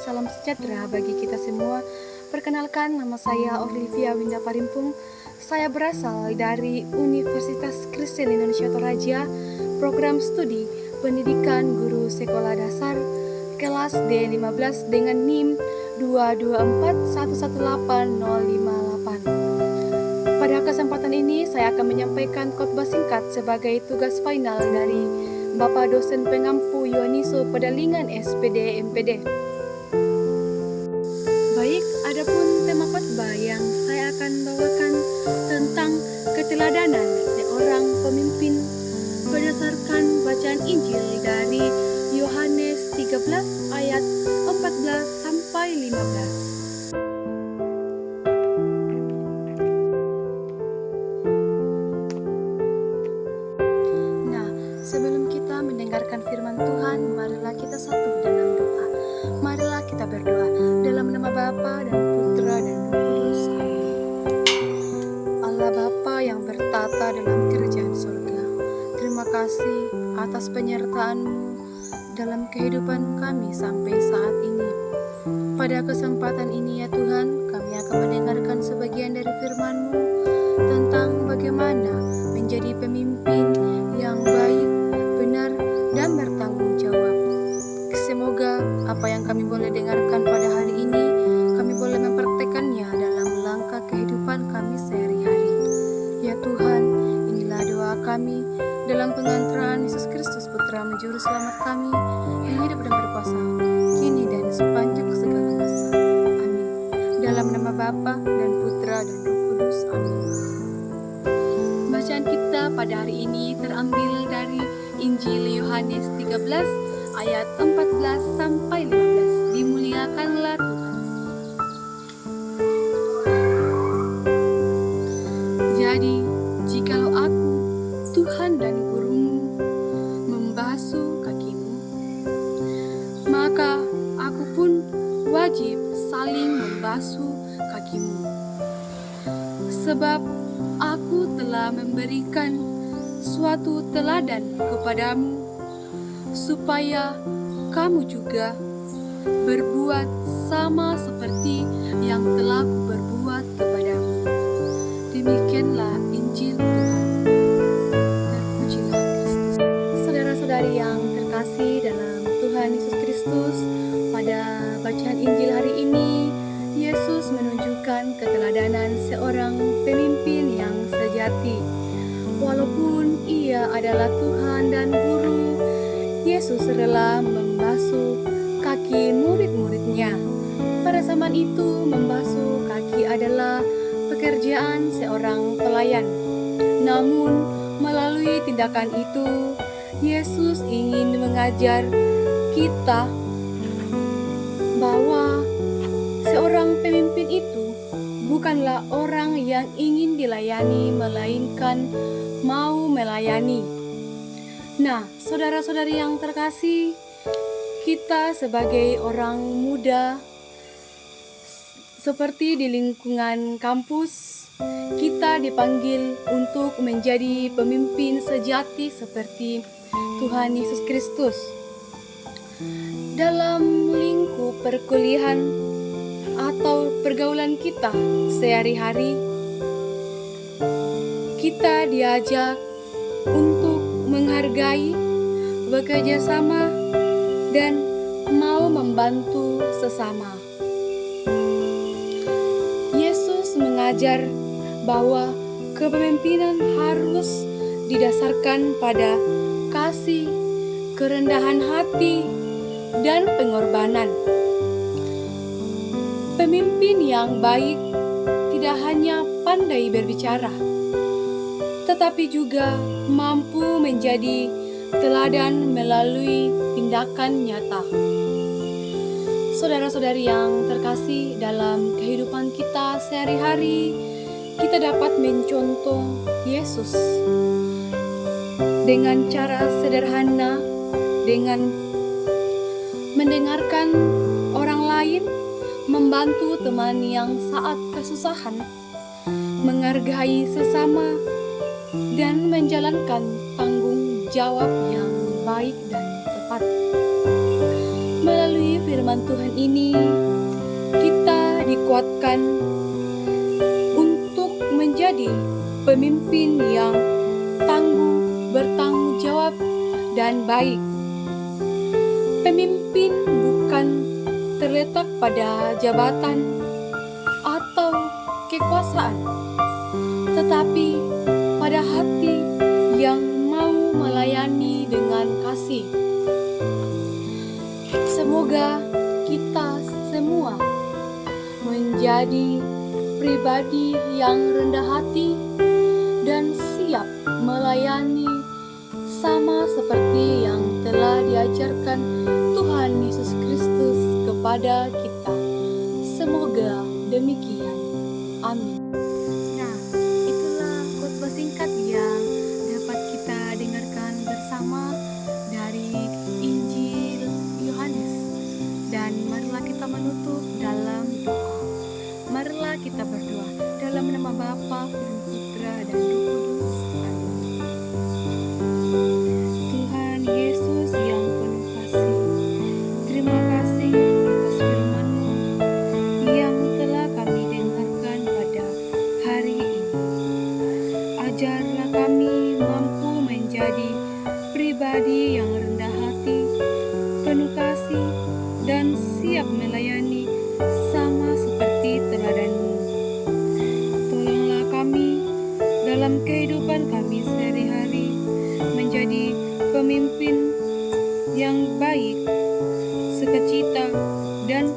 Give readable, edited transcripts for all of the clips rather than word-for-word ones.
salam sejahtera bagi kita semua. Perkenalkan, nama saya Olivia Winda Parimpung. Saya berasal dari Universitas Kristen Indonesia Toraja, program studi pendidikan guru sekolah dasar kelas D15 dengan NIM 224118058. Pada kesempatan ini saya akan menyampaikan khotbah singkat sebagai tugas final dari Bapak dosen pengampu Yohaniso Pedalingan SPD MPD. Baik, adapun tema khotbah yang saya akan bawakan tentang keteladanan seorang pemimpin berdasarkan bacaan Injil dari Yohanes 13 ayat 14 sampai 15. Sebelum kita mendengarkan firman Tuhan, marilah kita satu dalam doa. Marilah kita berdoa dalam nama Bapa dan Putra dan Roh Kudus. Amin. Allah Bapa yang bertata dalam kerajaan surga, terima kasih atas penyertaan-Mu dalam kehidupan kami sampai saat ini. Pada kesempatan ini ya Tuhan, kami akan mendengarkan sebagian dari firman-Mu tentang bagaimana menjadi pemimpin yang baik, benar, dan bertanggung jawab. Semoga apa yang kami boleh dengarkan pada hari ini, kami boleh mempraktekannya dalam langkah kehidupan kami sehari-hari. Ya Tuhan, inilah doa kami dalam pengantaran Yesus Kristus Putra Juru Selamat kami, yang hidup dan berkuasa, kini dan sepanjang segala masa. Amin. Dalam nama Bapa dan Putra dan Roh Kudus. Amin. Bacaan kita pada hari ini terambil dari Injil Yohanes 13 ayat 14 sampai 15. Dimuliakanlah Tuhan. Jadi, jikalau aku, Tuhan dan gurumu, membasuh kakimu, maka aku pun wajib saling membasuh kakimu. Sebab aku telah memberikan suatu teladan kepadamu, supaya kamu juga berbuat sama seperti yang telah berbuat kepadamu. Demikianlah Injil Tuhan. Terpujilah Kristus. Saudara-saudari yang terkasih dalam Tuhan Yesus Kristus, pada bacaan Injil hari ini, Yesus menunjukkan keteladanan seorang pemimpin yang sejati. Walaupun ia adalah Tuhan dan Guru, Yesus rela membasuh kaki murid-muridnya. Pada zaman itu, membasuh kaki adalah pekerjaan seorang pelayan. Namun, melalui tindakan itu, Yesus ingin mengajar kita bahwa seorang pemimpin itu bukanlah orang yang ingin dilayani, melainkan mau melayani. Nah, saudara-saudari yang terkasih, kita sebagai orang muda, seperti di lingkungan kampus, kita dipanggil untuk menjadi pemimpin sejati seperti Tuhan Yesus Kristus. Dalam lingkup perkuliahan atau pergaulan kita sehari-hari, kita diajak untuk menghargai, bekerja sama, dan mau membantu sesama. Yesus mengajar bahwa kepemimpinan harus didasarkan pada kasih, kerendahan hati, dan pengorbanan. Pemimpin yang baik tidak hanya pandai berbicara, tetapi juga mampu menjadi teladan melalui tindakan nyata. Saudara-saudari yang terkasih, dalam kehidupan kita sehari-hari, kita dapat mencontoh Yesus dengan cara sederhana, dengan mendengarkan orang lain, membantu teman yang saat kesusahan, menghargai sesama, dan menjalankan tanggung jawab yang baik dan tepat. Melalui firman firman Tuhan ini, kita dikuatkan untuk menjadi pemimpin yang tangguh, bertanggung jawab, dan baik. Pemimpin bukan terletak pada jabatan atau kekuasaan, tetapi pada hati yang mau melayani dengan kasih. Semoga kita semua menjadi pribadi yang rendah hati dan siap melayani sama seperti yang telah diajarkan Tuhan Yesus Kristus kepada kita. Semoga demikian. Amin. Nah, itulah khotbah singkat yang dapat kita dengarkan bersama dari Injil Yohanes. Dan marilah kita menutup dalam doa. Marilah kita berdoa dalam nama Bapa dan Putra dan Roh Kudus. Amin. Tuhan Yesus yang penuh kasih, terima kasih atas firman-Mu yang telah kami dengarkan pada hari ini. Ajarlah kami mampu menjadi pribadi yang rendah hati, penuh kasih, dan siap melayani sama seperti teladan-Mu. Tolonglah kami dalam kehidupan kami sehari-hari menjadi pemimpin yang baik, sukacita, dan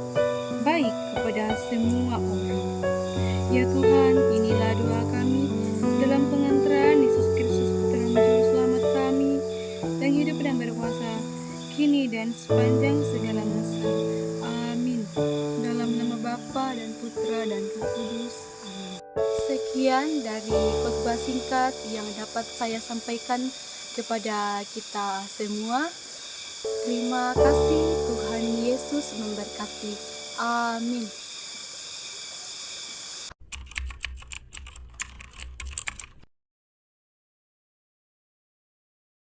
baik kepada semua orang. Ya Tuhan, inilah doa kami dalam pengantaran Yesus Kristus Putra Juru Selamat kami, yang hidup dan berkuasa kini dan sepanjang segala masa. Amin. Dalam nama Bapa dan Putra dan Roh Kudus. Amin. Sekian dari khotbah singkat yang dapat saya sampaikan kepada kita semua. Terima kasih, Tuhan Yesus memberkati. Amin.